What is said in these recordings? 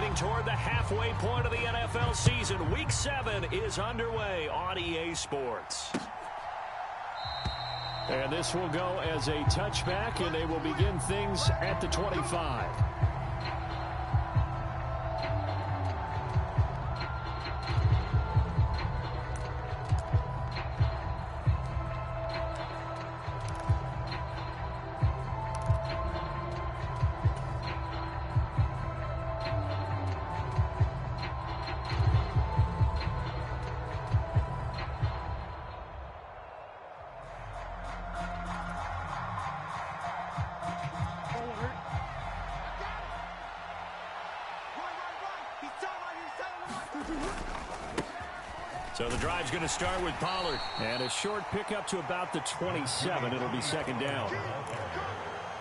Getting toward the halfway point of the NFL season. Week 7 is underway on EA Sports. And this will go as a touchback, and they will begin things at the 25. So the drive's going to start with Pollard. And a short pickup to about the 27. It'll be second down.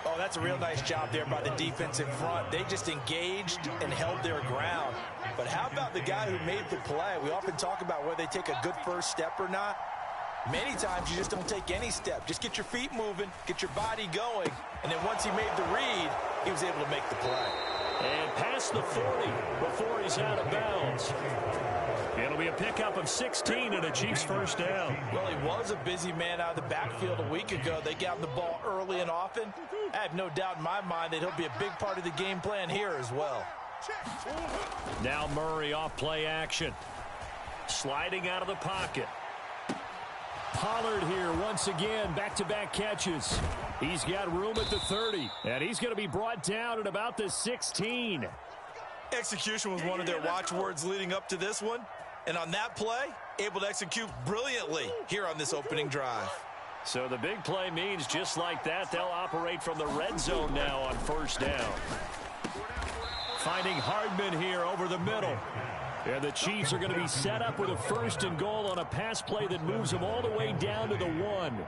Oh, that's a real nice job there by the defense in front. They just engaged and held their ground. But how about the guy who made the play? We often talk about whether they take a good first step or not. Many times you just don't take any step. Just get your feet moving, get your body going, and then once he made the read, he was able to make the play. And past the 40 before he's out of bounds. It'll be a pickup of 16 and a Chiefs first down. Well, he was a busy man out of the backfield a week ago. They got him the ball early and often. I have no doubt in my mind that he'll be a big part of the game plan here as well. Now Murray off play action. Sliding out of the pocket. Pollard here once again, back-to-back catches. He's got room at the 30, and he's going to be brought down at about the 16. Execution was one of their watchwords leading up to this one. And on that play, able to execute brilliantly here on this opening drive. So the big play means just like that, they'll operate from the red zone now on first down. Finding Hardman here over the middle. And the Chiefs are going to be set up with a first and goal on a pass play that moves them all the way down to the 1.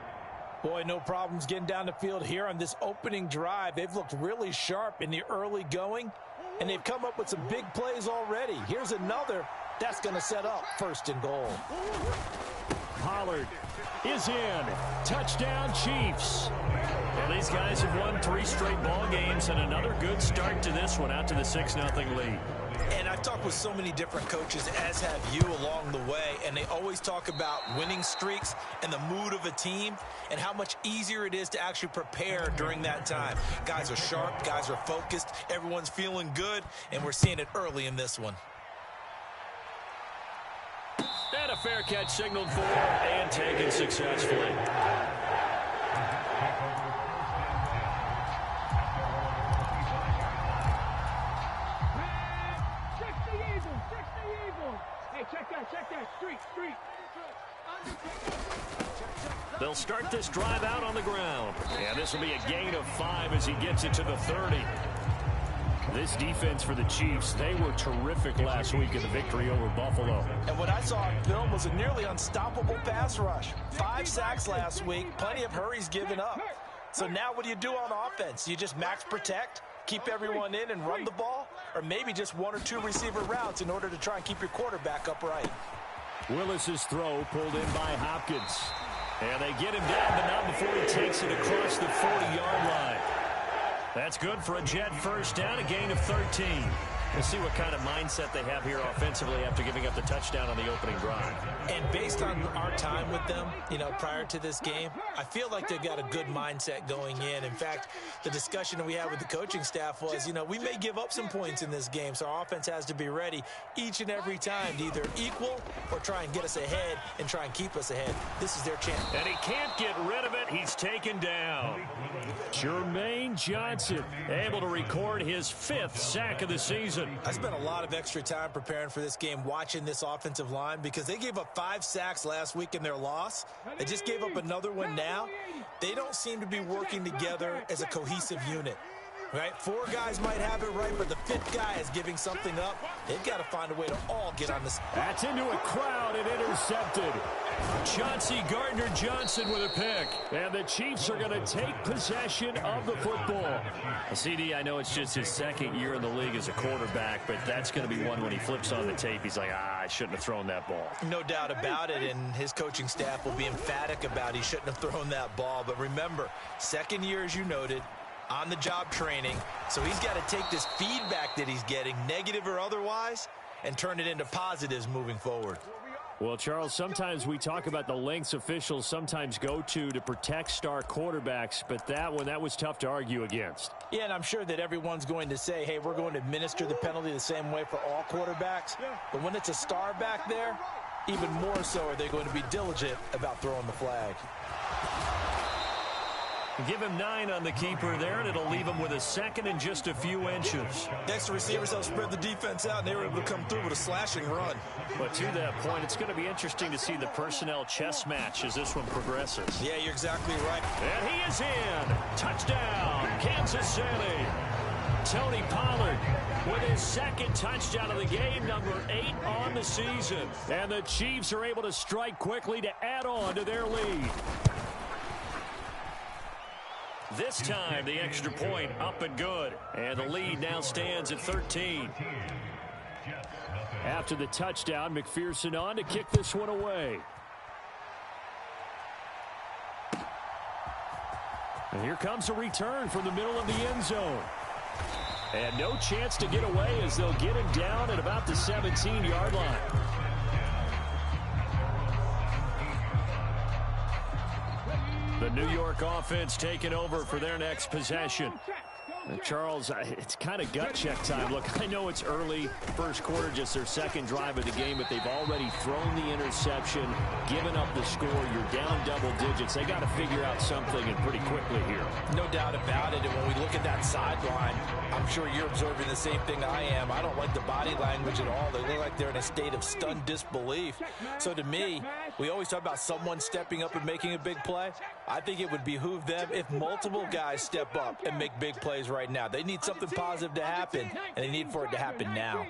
Boy, no problems getting down the field here on this opening drive. They've looked really sharp in the early going, and they've come up with some big plays already. Here's another that's going to set up first and goal. Pollard is in. Touchdown, Chiefs. Well, these guys have won 3 straight ball games, and another good start to this one, out to the 6-0 lead. And I've talked with so many different coaches, as have you, along the way, and they always talk about winning streaks and the mood of a team and how much easier it is to actually prepare during that time. Guys are sharp, guys are focused, everyone's feeling good, and we're seeing it early in this one. And a fair catch signaled for and taken successfully. They'll start this drive out on the ground. And this will be a gain of 5 as he gets it to the 30. This defense for the Chiefs, they were terrific last week in the victory over Buffalo. And what I saw on film was a nearly unstoppable pass rush. 5 sacks last week, plenty of hurries given up. So now what do you do on offense? You just max protect, keep everyone in and run the ball, or maybe just 1 or 2 receiver routes in order to try and keep your quarterback upright. Willis's throw pulled in by Hopkins. And they get him down, but not before he takes it across the 40-yard line. That's good for a Jet first down, a gain of 13. We'll see what kind of mindset they have here offensively after giving up the touchdown on the opening drive. And based on our time with them, prior to this game, I feel like they've got a good mindset going in. In fact, the discussion that we had with the coaching staff was, we may give up some points in this game, so our offense has to be ready each and every time to either equal or try and get us ahead and try and keep us ahead. This is their chance. And he can't get rid of it. He's taken down. Jermaine Johnson able to record his 5th sack of the season. I spent a lot of extra time preparing for this game, watching this offensive line, because they gave up 5 sacks last week in their loss. They just gave up another one now. They don't seem to be working together as a cohesive unit. Right? 4 guys might have it right, but the 5th guy is giving something up. They've got to find a way to all get on this. That's into a crowd and intercepted. Chauncey Gardner-Johnson with a pick. And the Chiefs are going to take possession of the football. CD, I know it's just his 2nd year in the league as a quarterback, but that's going to be one when he flips on the tape. He's like, I shouldn't have thrown that ball. No doubt about it, and his coaching staff will be emphatic about he shouldn't have thrown that ball. But remember, 2nd year, as you noted, on-the-job training. So he's got to take this feedback that he's getting, negative or otherwise, and turn it into positives moving forward. Well, Charles, sometimes we talk about the lengths officials sometimes go to protect star quarterbacks, but that was tough to argue against. Yeah, and I'm sure that everyone's going to say, hey, we're going to administer the penalty the same way for all quarterbacks. But when it's a star back there, even more so are they going to be diligent about throwing the flag. Give him 9 on the keeper there, and it'll leave him with a second and just a few inches. Next, receivers help spread the defense out, and they were able to come through with a slashing run. But to that point, it's going to be interesting to see the personnel chess match as this one progresses. Yeah, you're exactly right. And he is in. Touchdown, Kansas City. Tony Pollard with his second touchdown of the game, number 8 on the season. And the Chiefs are able to strike quickly to add on to their lead. This time, the extra point up and good. And the lead now stands at 13. After the touchdown, McPherson on to kick this one away. And here comes a return from the middle of the end zone. And no chance to get away as they'll get him down at about the 17-yard line. The New York offense taking over for their next possession. Charles, it's kind of gut check time. Look, I know it's early, first quarter, just their second drive of the game, but they've already thrown the interception, given up the score. You're down double digits. They got to figure out something, and pretty quickly here. No doubt about it. And when we look at that sideline, I'm sure you're observing the same thing I am. I don't like the body language at all. They look like they're in a state of stunned disbelief. So to me, we always talk about someone stepping up and making a big play. I think it would behoove them if multiple guys step up and make big plays right now. They need something positive to happen, and they need for it to happen now.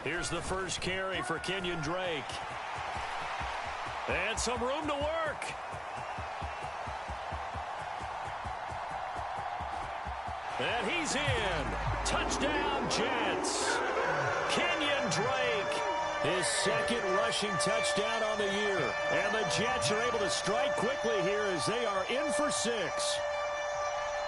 Here's the first carry for Kenyon Drake. And some room to work. And he's in. Touchdown, Jets. Kenyon Drake, his second rushing touchdown on the year. And the Jets are able to strike quickly here as they are in for 6.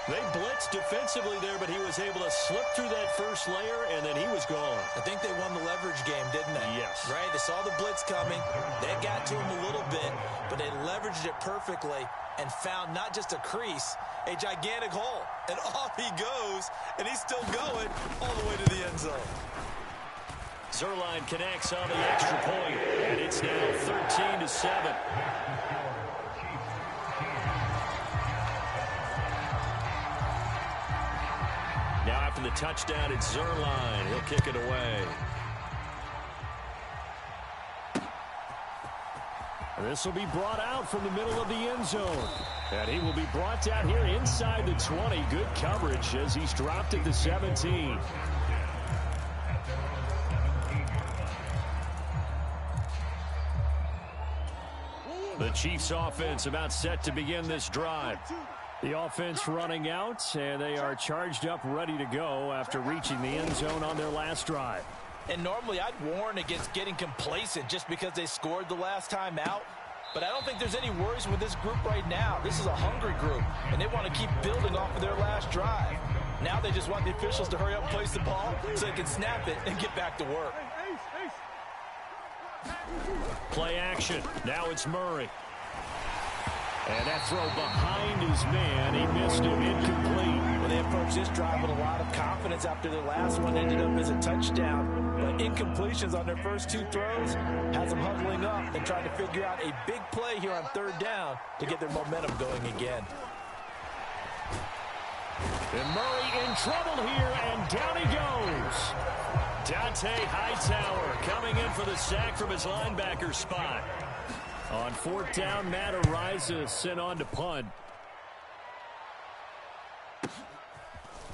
They blitzed defensively there, but he was able to slip through that first layer, and then he was gone. I think they won the leverage game, didn't they? Yes. Right? They saw the blitz coming. They got to him a little bit, but they leveraged it perfectly and found not just a crease, a gigantic hole. And off he goes, and he's still going all the way to the end zone. Zuerlein connects on the extra point, and it's now 13-7. Now after the touchdown, it's Zuerlein. He'll kick it away. This will be brought out from the middle of the end zone. And he will be brought down here inside the 20. Good coverage as he's dropped at the 17. The Chiefs offense about set to begin this drive. The offense running out, and they are charged up, ready to go after reaching the end zone on their last drive. And normally I'd warn against getting complacent just because they scored the last time out. But I don't think there's any worries with this group right now. This is a hungry group, and they want to keep building off of their last drive. Now they just want the officials to hurry up and place the ball so they can snap it and get back to work. Play action. Now it's Murray. And that throw behind his man. He missed him, incomplete. Well, they approached this drive with a lot of confidence after their last one ended up as a touchdown. But incompletions on their first 2 throws has them huddling up and trying to figure out a big play here on 3rd down to get their momentum going again. And Murray in trouble here, and down he goes. Dante Hightower coming in for the sack from his linebacker spot. On 4th down, Matt Araiza sent on to punt.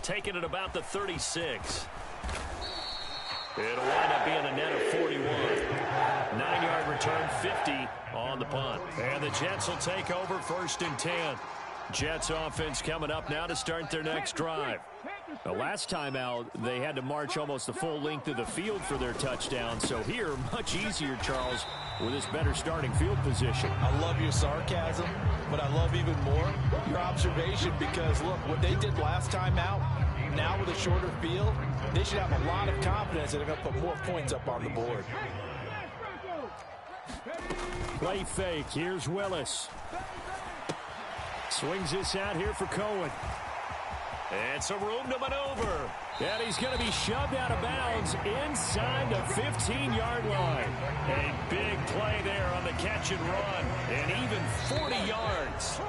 Taking it about the 36. It'll wind up being a net of 41. 9-yard return, 50 on the punt. And the Jets will take over 1st and 10. Jets offense coming up now to start their next drive. The last time out, they had to march almost the full length of the field for their touchdown. So here, much easier, Charles, with this better starting field position. I love your sarcasm, but I love even more your observation because, look, what they did last time out, now with a shorter field, they should have a lot of confidence that they're going to put more points up on the board. Play fake. Here's Willis. Swings this out here for Cohen. And some room to maneuver. And he's going to be shoved out of bounds inside the 15-yard line. A big play there on the catch and run. And even 40 yards.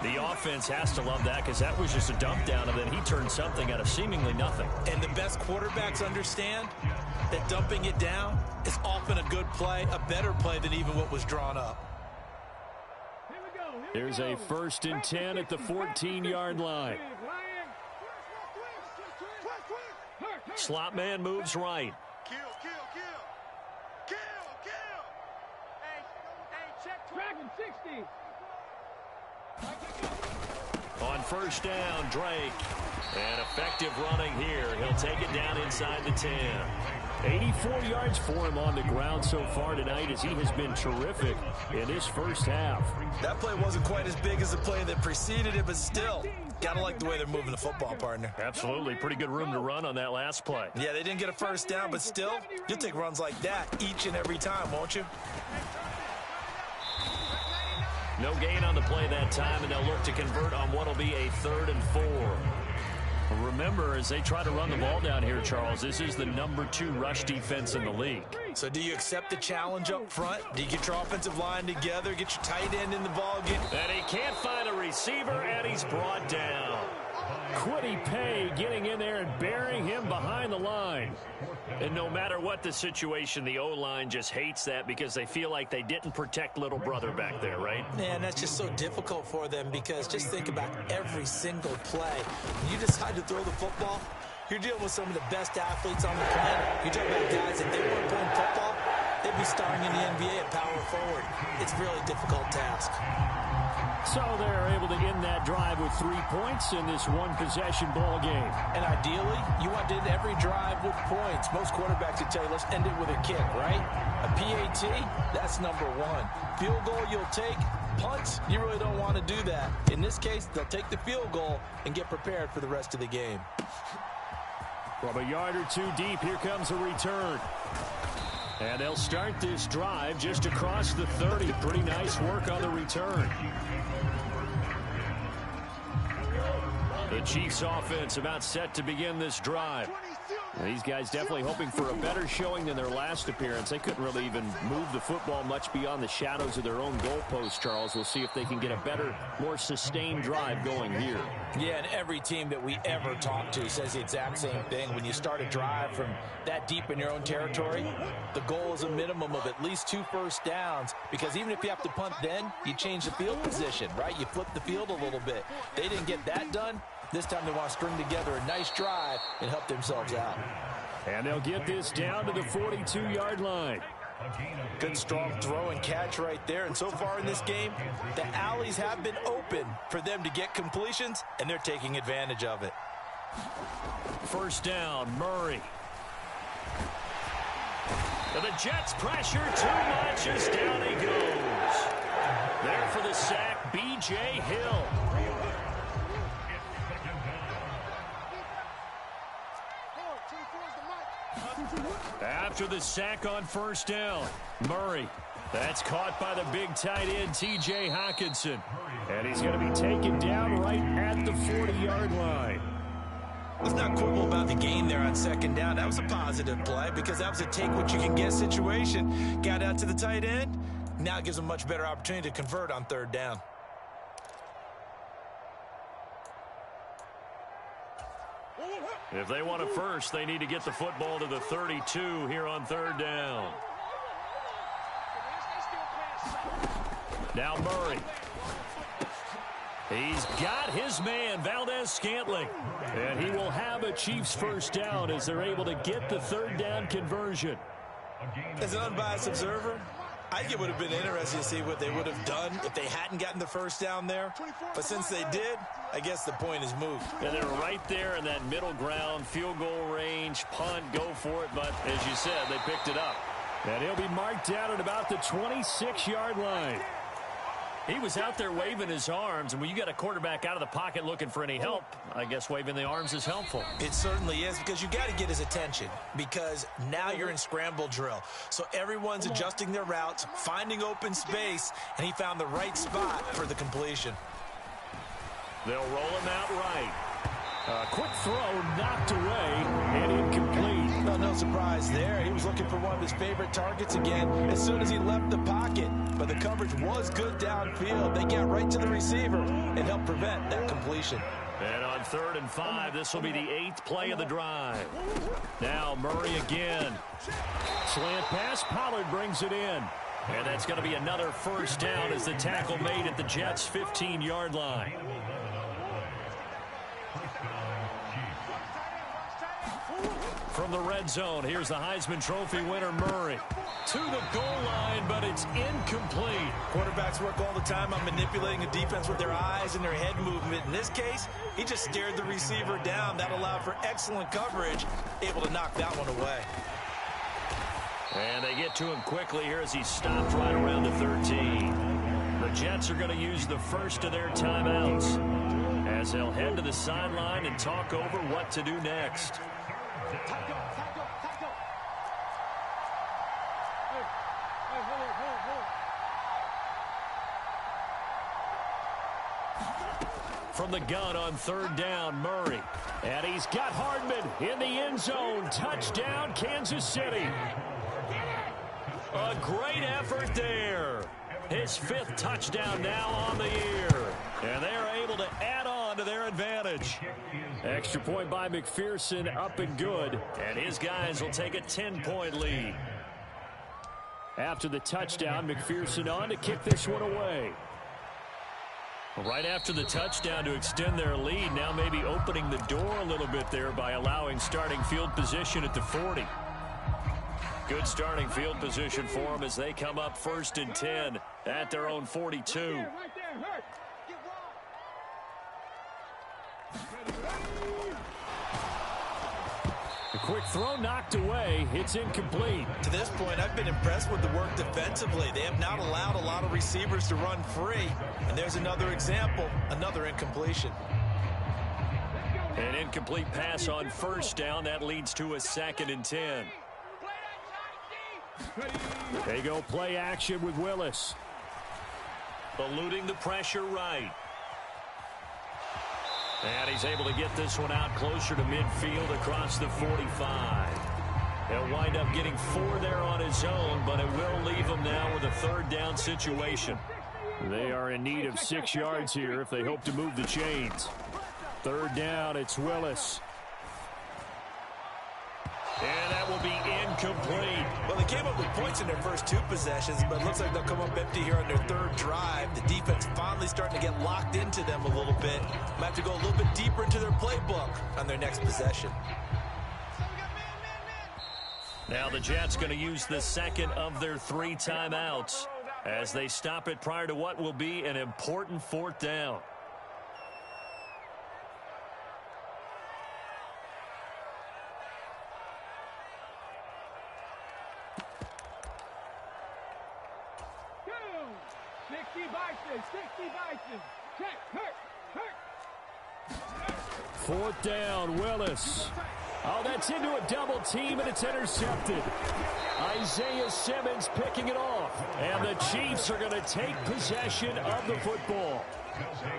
The offense has to love that because that was just a dump down, and then he turned something out of seemingly nothing. And the best quarterbacks understand that dumping it down is often a good play, a better play than even what was drawn up. Here's a 1st and 10 at the 14-yard line. Slot man moves right. Kill. Hey, check Dragon 60. On 1st down, Drake. And effective running here. He'll take it down inside the 10. 84 yards for him on the ground so far tonight as he has been terrific in this first half. That play wasn't quite as big as the play that preceded it, but still, gotta like the way they're moving the football, partner. Absolutely. Pretty good room to run on that last play. Yeah, they didn't get a 1st down, but still, you'll take runs like that each and every time, won't you? No gain on the play that time, and they'll look to convert on what will be a 3rd and 4. Remember, as they try to run the ball down here, Charles, this is the number 2 rush defense in the league. So do you accept the challenge up front? Do you get your offensive line together, get your tight end in the ball game? And he can't find a receiver, and he's brought down. Kwity Paye getting in there and burying him behind the line. And no matter what the situation, the O-line just hates that because they feel like they didn't protect little brother back there, right? Man, that's just so difficult for them because just think about every single play. When you decide to throw the football, you're dealing with some of the best athletes on the planet. You're talking about guys, if they weren't playing football, they'd be starring in the NBA at power forward. It's a really difficult task. So they're able to end that drive with 3 points in this one-possession ball game. And ideally, you want to end every drive with points. Most quarterbacks would tell you, let's end it with a kick, right? A PAT, that's number 1. Field goal you'll take. Punts, you really don't want to do that. In this case, they'll take the field goal and get prepared for the rest of the game. From a yard or 2 deep, here comes a return. And they'll start this drive just across the 30. Pretty nice work on the return. The Chiefs offense about set to begin this drive. These guys definitely hoping for a better showing than their last appearance. They couldn't really even move the football much beyond the shadows of their own goalpost, Charles. We'll see if they can get a better, more sustained drive going here. Yeah, and every team that we ever talk to says the exact same thing. When you start a drive from that deep in your own territory, the goal is a minimum of at least 2 first downs, because even if you have to punt then, you change the field position, right? You flip the field a little bit. They didn't get that done. This time they want to string together a nice drive and help themselves out. And they'll get this down to the 42-yard line. Good strong throw and catch right there. And so far in this game, the alleys have been open for them to get completions, and they're taking advantage of it. 1st down, Murray. And the Jets pressure too much as down he goes. There for the sack, B.J. Hill. After the sack on 1st down, Murray. That's caught by the big tight end, T.J. Hockenson. And he's going to be taken down right at the 40-yard line. Let's not quibble about the gain there on 2nd down. That was a positive play because that was a take-what-you-can-get situation. Got out to the tight end. Now it gives them a much better opportunity to convert on 3rd down. If they want a first, they need to get the football to the 32 here on 3rd down. Now Murray. He's got his man, Valdez-Scantling. And he will have a Chiefs 1st down as they're able to get the 3rd down conversion. As an unbiased observer, I think it would have been interesting to see what they would have done if they hadn't gotten the first down there. But since they did, I guess the point is moved. And they're right there in that middle ground, field goal range, punt, go for it. But as you said, they picked it up. And he'll be marked down at about the 26-yard line. He was out there waving his arms, and when you got a quarterback out of the pocket looking for any help, I guess waving the arms is helpful. It certainly is, because you got to get his attention, because now you're in scramble drill. So everyone's adjusting their routes, finding open space, and he found the right spot for the completion. They'll roll him out right. A quick throw knocked away and incomplete. No surprise there. He was looking for one of his favorite targets again as soon as he left the pocket. But the coverage was good downfield. They get right to the receiver and help prevent that completion. And on 3rd and 5, this will be the 8th play of the drive. Now Murray again. Slant pass, Pollard brings it in. And that's going to be another first down as the tackle made at the Jets' 15-yard line. From the red zone, here's the Heisman Trophy winner, Murray. To the goal line, but it's incomplete. Quarterbacks work all the time on manipulating a defense with their eyes and their head movement. In this case, he just stared the receiver down. That allowed for excellent coverage, able to knock that one away. And they get to him quickly here as he stopped right around the 13. The Jets are going to use the first of their timeouts as they'll head to the sideline and talk over what to do next. From the gun on 3rd down, Murray. And he's got Hardman in the end zone. Touchdown, Kansas City. A great effort there. His 5th touchdown now on the year. And they're able to add on to their advantage. Extra point by McPherson, up and good. And his guys will take a 10-point lead. After the touchdown, McPherson on to kick this one away. Right after the touchdown to extend their lead, now maybe opening the door a little bit there by allowing starting field position at the 40. Good starting field position for them as they come up 1st and 10 at their own 42. A quick throw knocked away. It's incomplete. To this point, I've been impressed with the work defensively. They have not allowed a lot of receivers to run free. And there's another example, another incompletion. An incomplete pass on 1st down. That leads to a 2nd and 10. They go play action with Willis. Eluding the pressure right. And he's able to get this one out closer to midfield across the 45. He'll wind up getting 4 there on his own, but it will leave him now with a 3rd down situation. They are in need of 6 yards here if they hope to move the chains. 3rd down, it's Willis. And that will be incomplete. Well, they came up with points in their first 2 possessions, but it looks like they'll come up empty here on their 3rd drive. The defense finally starting to get locked into them a little bit. Might have to go a little bit deeper into their playbook on their next possession. Now the Jets going to use the 2nd of their 3 timeouts as they stop it prior to what will be an important 4th down. Fourth down, Willis. Oh, that's into a double team, and it's intercepted. Isaiah Simmons picking it off. And the Chiefs are going to take possession of the football.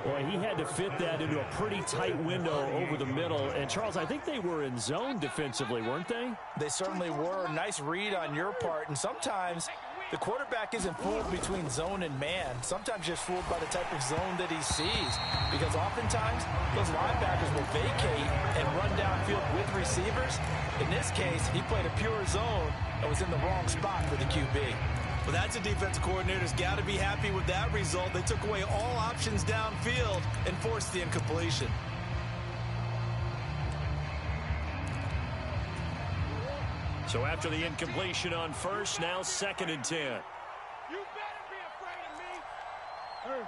Boy, he had to fit that into a pretty tight window over the middle. And, Charles, I think they were in zone defensively, weren't they? They certainly were. Nice read on your part. And sometimes the quarterback isn't fooled between zone and man. Sometimes just fooled by the type of zone that he sees. Because oftentimes, those linebackers will vacate and run downfield with receivers. In this case, he played a pure zone and was in the wrong spot for the QB. Well, that's a defensive coordinator's got to be happy with that result. They took away all options downfield and forced the incompletion. So after the incompletion on 1st, now 2nd and 10. Mike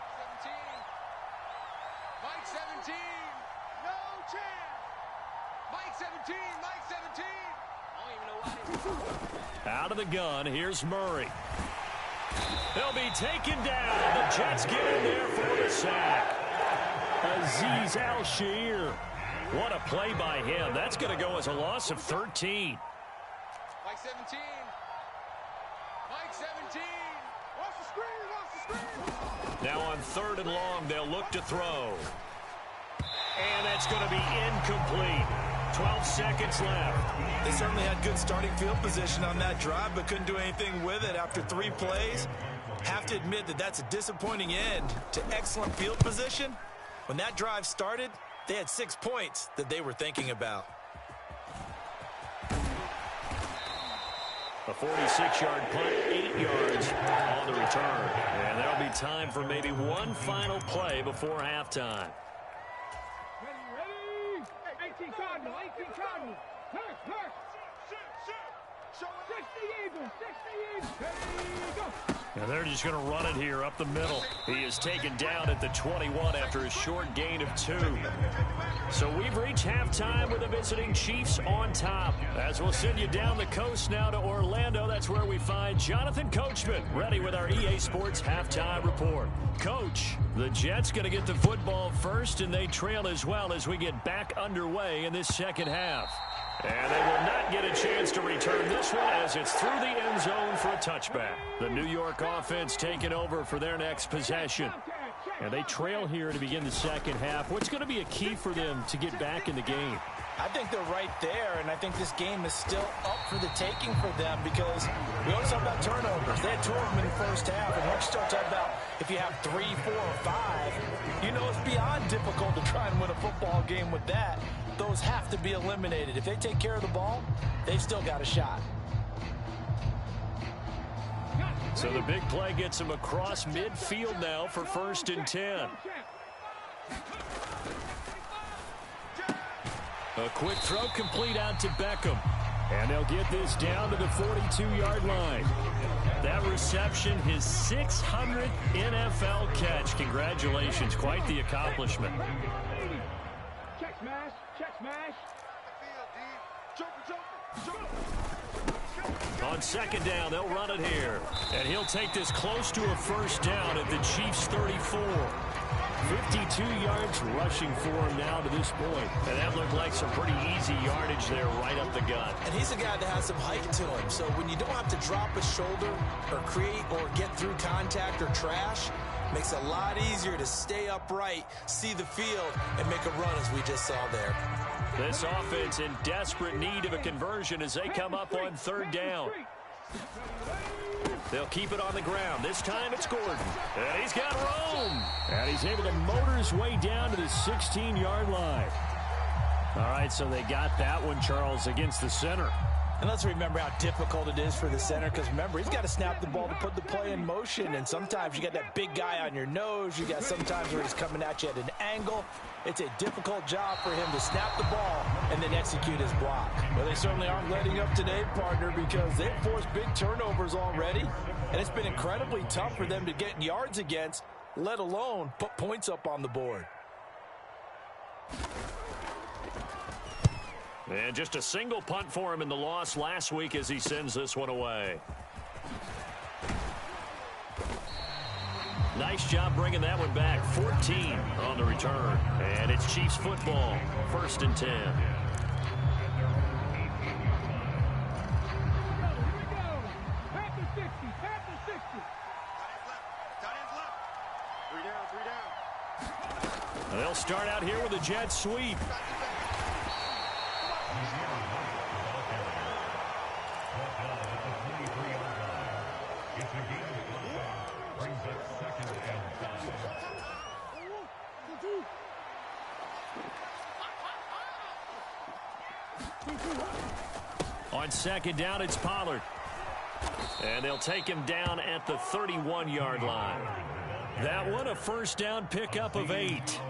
17. No chance. Mike 17. Mike 17. I don't even know why. Out of the gun, here's Murray. He'll be taken down. The Jets get in there for the sack. Azeez Al-Shaair. What a play by him. That's going to go as a loss of 13. Mike 17. Mike 17. Watch the screen. Watch the screen. Now on 3rd and long, they'll look to throw. And that's going to be incomplete. 12 seconds left. They certainly had good starting field position on that drive, but couldn't do anything with it after 3 plays. Have to admit that that's a disappointing end to excellent field position. When that drive started, they had 6 points that they were thinking about. A 46-yard punt, 8 yards on the return. And there'll be time for maybe one final play before halftime. Ready? 18 Cardinal. 18 Cardinal. Hurt. 60 Eagles. 60 Eagles. Ready, go. And they're just going to run it here up the middle. He is taken down at the 21 after a short gain of 2. So we've reached halftime with the visiting Chiefs on top. As we'll send you down the coast now to Orlando, that's where we find Jonathan Coachman ready with our EA Sports halftime report. Coach, the Jets going to get the football first, and they trail as well as we get back underway in this second half. And they will not get a chance to return this one as it's through the end zone for a touchback. The New York offense taking over for their next possession. And they trail here to begin the second half. What's going to be a key for them to get back in the game? I think they're right there, and I think this game is still up for the taking for them because we always talk about turnovers. They had 2 of them in the first half, and once you start talking about if you have 3, 4, or 5, you know it's beyond difficult to try and win a football game with that. Those have to be eliminated. If they take care of the ball, they've still got a shot. So the big play gets them across midfield now for 1st and 10. A quick throw complete out to Beckham. And they'll get this down to the 42-yard line. That reception, his 600th NFL catch. Congratulations, quite the accomplishment. Check smash. Check smash. On 2nd down, they'll run it here. And he'll take this close to a 1st down at the Chiefs' 34. 52 yards rushing for him now to this point. And that looked like some pretty easy yardage there right up the gut. And he's a guy that has some height to him. So when you don't have to drop a shoulder or create or get through contact or trash, makes it a lot easier to stay upright, see the field, and make a run as we just saw there. This offense in desperate need of a conversion as they come up on 3rd down. They'll keep it on the ground. This time it's Gordon. And he's got room. And he's able to motor his way down to the 16-yard line. All right, so they got that one, Charles, against the center. And let's remember how difficult it is for the center because, remember, he's got to snap the ball to put the play in motion. And sometimes you got that big guy on your nose. You got sometimes where he's coming at you at an angle. It's a difficult job for him to snap the ball and then execute his block. Well, they certainly aren't letting up today, partner, because they've forced big turnovers already. And it's been incredibly tough for them to get yards against, let alone put points up on the board. And just a single punt for him in the loss last week as he sends this one away. Nice job bringing that one back. 14 on the return. And it's Chiefs football. 1st and 10. Here we go. Pass the 60. Pass the 60. Tight ends left. 3 down. They'll start out here with a jet sweep. On 2nd down, it's Pollard. And they'll take him down at the 31-yard line. That one, a 1st down pickup of 8.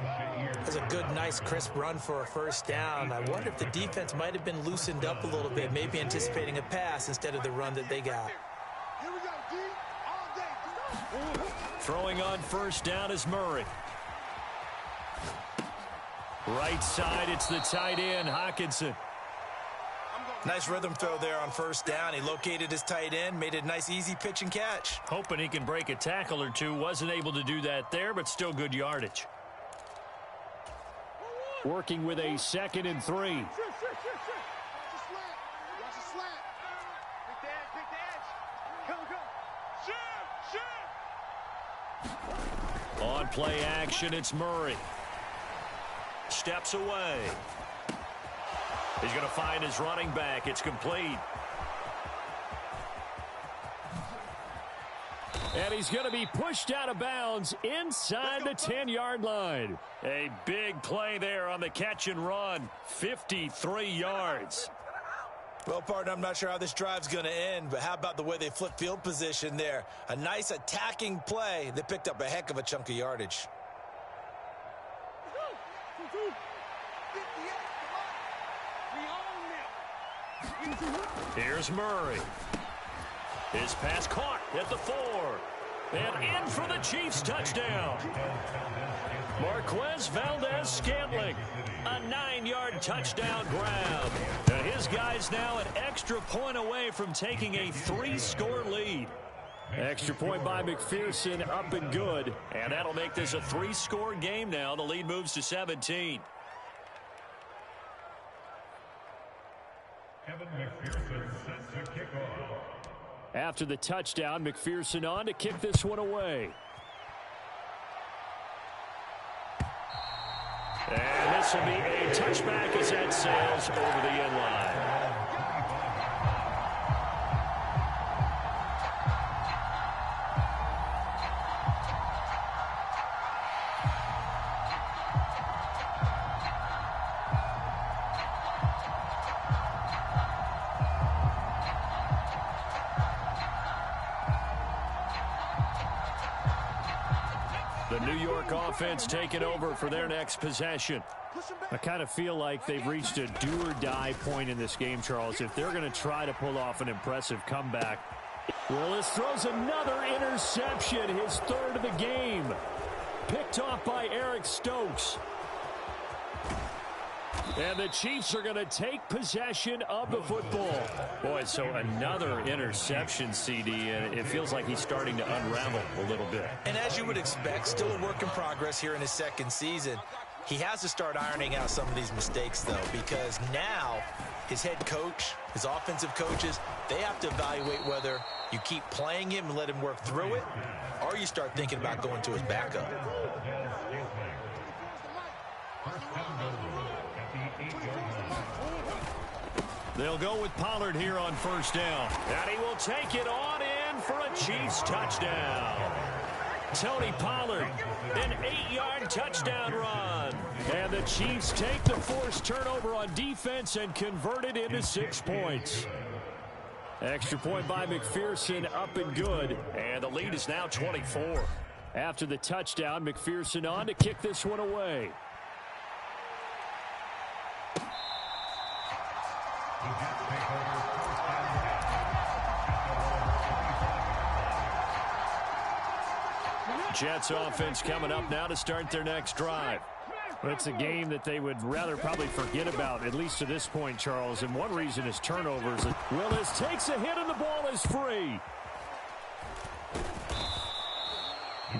That's a good, nice, crisp run for a 1st down. I wonder if the defense might have been loosened up a little bit, maybe anticipating a pass instead of the run that they got. Here we go, D. All day. Throwing on first down is Murray. Right side, it's the tight end, Hockenson. Nice rhythm throw there on first down. He located his tight end, made it a nice, easy pitch and catch. Hoping he can break a tackle or two. Wasn't able to do that there, but still good yardage. Working with a 2nd and 3. On play action, it's Murray. Steps away. He's going to find his running back. It's complete. And he's going to be pushed out of bounds inside the 10-yard line. A big play there on the catch and run. 53 yards. Well, partner, I'm not sure how this drive's going to end, but how about the way they flip field position there? A nice attacking play. They picked up a heck of a chunk of yardage. Here's Murray. His pass caught at the 4. And in for the Chiefs touchdown. Marquez Valdez-Scantling. A 9-yard touchdown grab. And his guy's now an extra point away from taking a 3-score lead. Extra point by McPherson, up and good. And that'll make this a 3-score game now. The lead moves to 17. Kevin McPherson sets the kickoff. After the touchdown, McPherson on to kick this one away. And this will be a touchback as that sails over the end line. The New York offense taking over for their next possession. I kind of feel like they've reached a do-or-die point in this game, Charles. If they're going to try to pull off an impressive comeback. Willis throws another interception, his 3rd of the game. Picked off by Eric Stokes. And the Chiefs are going to take possession of the football. Boy, so another interception, CD, and it feels like he's starting to unravel a little bit. And as you would expect, still a work in progress here in his 2nd season. He has to start ironing out some of these mistakes, though, because now his head coach, his offensive coaches, they have to evaluate whether you keep playing him and let him work through it, or you start thinking about going to his backup. They'll go with Pollard here on first down. And he will take it on in for a Chiefs touchdown. Tony Pollard, an 8-yard touchdown run. And the Chiefs take the forced turnover on defense and convert it into 6 points. Extra point by McPherson, up and good. And the lead is now 24. After the touchdown, McPherson on to kick this one away. Jets offense coming up now to start their next drive. It's a game that they would rather probably forget about, at least to this point, Charles. And one reason is turnovers. Willis takes a hit and the ball is free.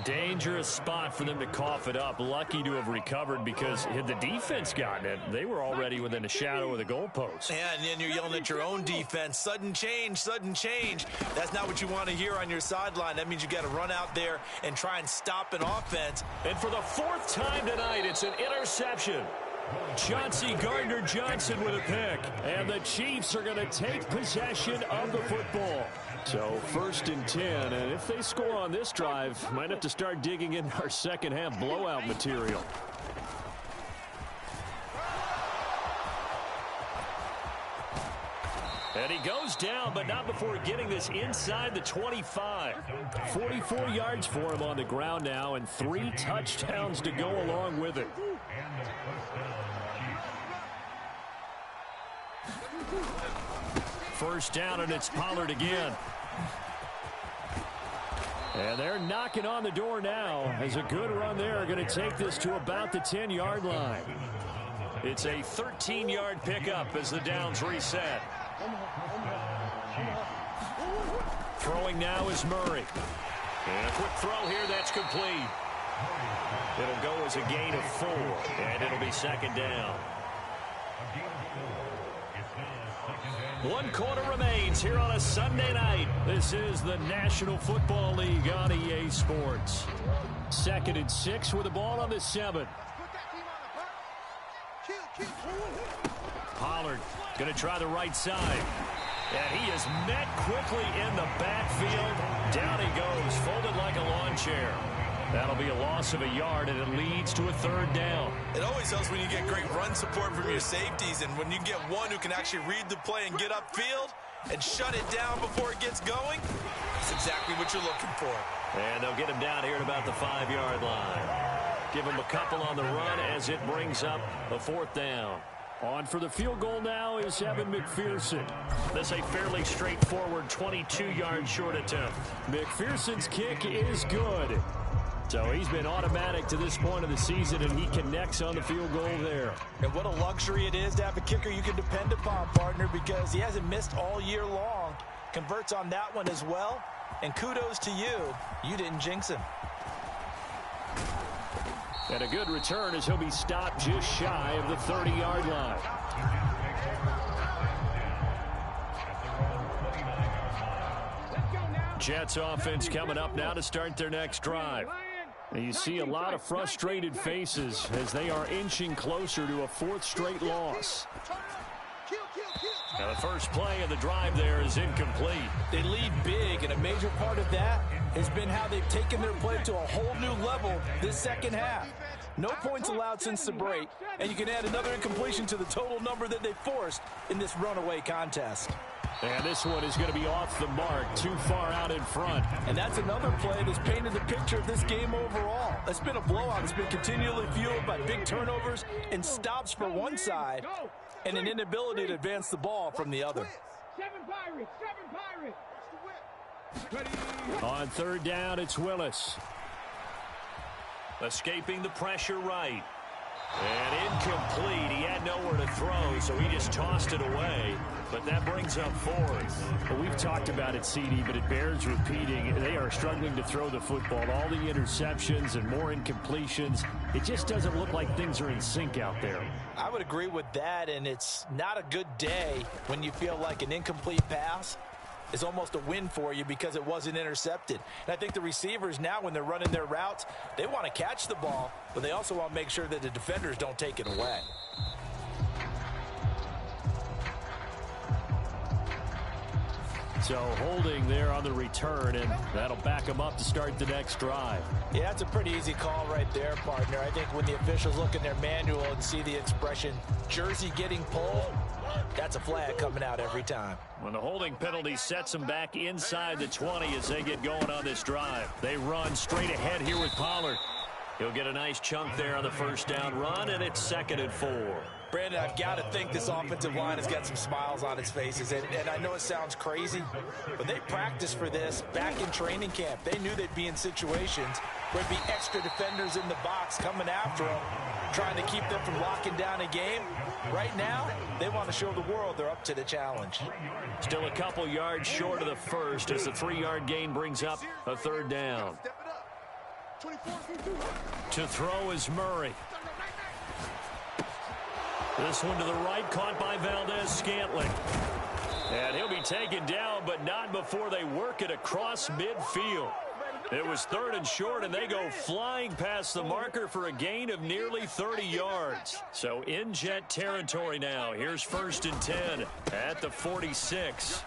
Dangerous spot for them to cough it up. Lucky to have recovered because had the defense gotten it, they were already within a shadow of the goalpost. Yeah, and then you're yelling at your own defense. Sudden change, sudden change. That's not what you want to hear on your sideline. That means you got to run out there and try and stop an offense. And for the 4th time tonight, it's an interception. Chauncey Gardner-Johnson with a pick. And the Chiefs are going to take possession of the football. So 1st and 10, and if they score on this drive, might have to start digging in our second half blowout material. And he goes down, but not before getting this inside the 25. 44 yards for him on the ground now, and 3 touchdowns to go along with it. First down, and it's Pollard again. And they're knocking on the door now as a good run there. Going to take this to about the 10-yard line. It's a 13-yard pickup as the downs reset. Throwing now is Murray. And a quick throw here, that's complete. It'll go as a gain of 4, and it'll be second down. 1 quarter remains here on a Sunday night. This is the National Football League on EA Sports. 2nd and 6 with the ball on the 7. Pollard going to try the right side. And he is met quickly in the backfield. Down he goes, folded like a lawn chair. That'll be a loss of a yard, and it leads to a 3rd down. It always helps when you get great run support from your safeties, and when you get one who can actually read the play and get upfield and shut it down before it gets going, that's exactly what you're looking for. And they'll get him down here at about the 5-yard line. Give him a couple on the run as it brings up a 4th down. On for the field goal now is Evan McPherson. This a fairly straightforward 22-yard short attempt. McPherson's kick is good. So he's been automatic to this point of the season, and he connects on the field goal there. And what a luxury it is to have a kicker you can depend upon, partner, because he hasn't missed all year long. Converts on that one as well. And kudos to you. You didn't jinx him. And a good return as he'll be stopped just shy of the 30-yard line. Jets offense coming up now to start their next drive. And you see a lot of frustrated faces as they are inching closer to a 4th straight loss. Now the first play of the drive there is incomplete. They lead big, and a major part of that has been how they've taken their play to a whole new level this second half. No points allowed since the break, and you can add another incompletion to the total number that they forced in this runaway contest. And this one is going to be off the mark, too far out in front. And that's another play that's painted the picture of this game overall. It's been a blowout. It's been continually fueled by big turnovers and stops for one side and an inability to advance the ball from the other. 7 Pirates. On 3rd down, it's Willis. Escaping the pressure right. And incomplete. He had nowhere to throw, so he just tossed it away. But that brings up 4th. Well, we've talked about it, CD, but it bears repeating. They are struggling to throw the football. All the interceptions and more incompletions. It just doesn't look like things are in sync out there. I would agree with that, and it's not a good day when you feel like an incomplete pass is almost a win for you because it wasn't intercepted. And I think the receivers now, when they're running their routes, they want to catch the ball, but they also want to make sure that the defenders don't take it away. So holding there on the return, and that'll back them up to start the next drive. Yeah, that's a pretty easy call right there, partner. I think when the officials look in their manual and see the expression, jersey getting pulled, that's a flag coming out every time. When the holding penalty sets them back inside the 20 as they get going on this drive. They run straight ahead here with Pollard. He'll get a nice chunk there on the 1st down run, and it's 2nd and 4. Brandon, I've got to think this offensive line has got some smiles on its faces. And I know it sounds crazy, but they practiced for this back in training camp. They knew they'd be in situations where there'd be extra defenders in the box coming after them, trying to keep them from locking down a game. Right now, they want to show the world they're up to the challenge. Still a couple yards short of the 1st as the 3-yard gain brings up a 3rd down. To throw is Murray. This one to the right, caught by Valdez-Scantling. And he'll be taken down, but not before they work it across midfield. It was 3rd and short, and they go flying past the marker for a gain of nearly 30 yards. So in Jet territory now. Here's 1st and 10 at the 46.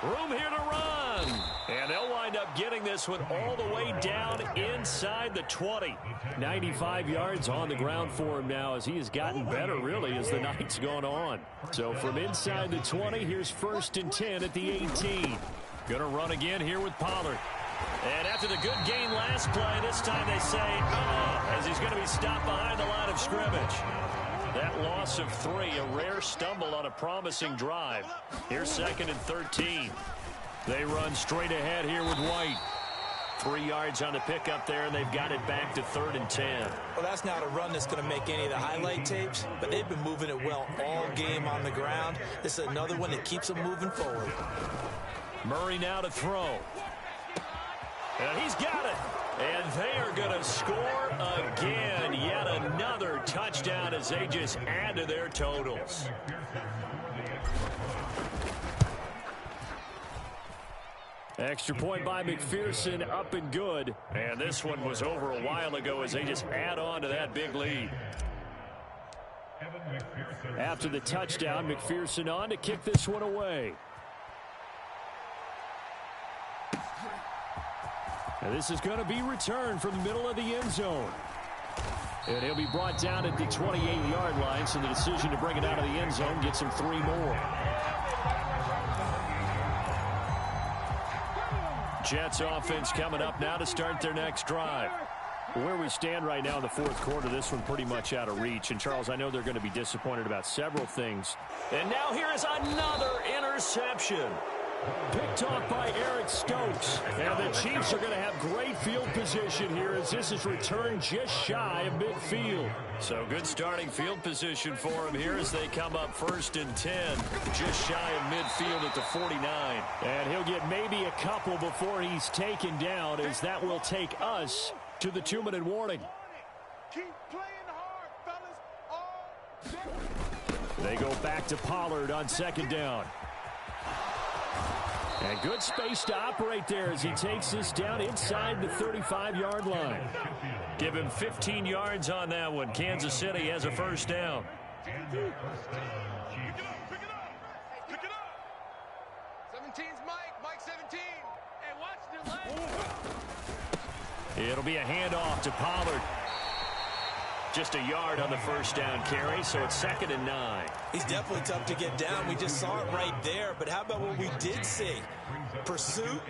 Room here to run. And they'll wind up getting this one all the way down inside the 20. 95 yards on the ground for him now as he has gotten better, really, as the night's gone on. So from inside the 20, here's 1st and 10 at the 18. Going to run again here with Pollard. And after the good gain last play, this time they say, as he's going to be stopped behind the line of scrimmage. That loss of 3, a rare stumble on a promising drive. Here's 2nd and 13. They run straight ahead here with White. 3 yards on the pickup there, and they've got it back to 3rd and 10. Well, that's not a run that's going to make any of the highlight tapes, but they've been moving it well all game on the ground. This is another one that keeps them moving forward. Murray now to throw. And he's got it. And they are going to score again. Yet another touchdown as they just add to their totals. Extra point by McPherson, up and good. And this one was over a while ago as they just add on to that big lead. After the touchdown, McPherson on to kick this one away. And this is going to be returned from the middle of the end zone. And he'll be brought down at the 28-yard line, so the decision to bring it out of the end zone gets him 3 more. Jets offense coming up now to start their next drive. Where we stand right now in the 4th quarter, this one pretty much out of reach. And, Charles, I know they're going to be disappointed about several things. And now here is another interception. Picked off by Eric Stokes. And the Chiefs are going to have great field position here as this is returned just shy of midfield. So good starting field position for him here as they come up 1st and 10. Just shy of midfield at the 49. And he'll get maybe a couple before he's taken down, as that will take us to the 2-minute warning. Keep playing hard, fellas. All day. They go back to Pollard on 2nd down. And good space to operate there as he takes this down inside the 35-yard line. Give him 15 yards on that one. Kansas City has a 1st down. Pick it up. 17's Mike 17. Hey, watch the leg. It'll be a handoff to Pollard. Just a yard on the 1st down carry, so it's 2nd and 9. He's definitely tough to get down. We just saw it right there. But how about what we did see? Pursuit,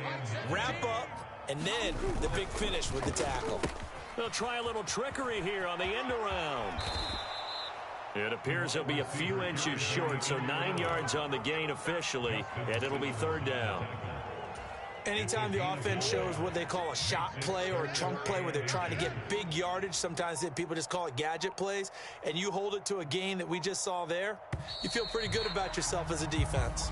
wrap up, and then the big finish with the tackle. They'll try a little trickery here on the end around. It appears he'll be a few inches short, so 9 yards on the gain officially, and it'll be 3rd down. Anytime the offense shows what they call a shot play or a chunk play where they're trying to get big yardage, sometimes people just call it gadget plays, and you hold it to a gain that we just saw there, you feel pretty good about yourself as a defense.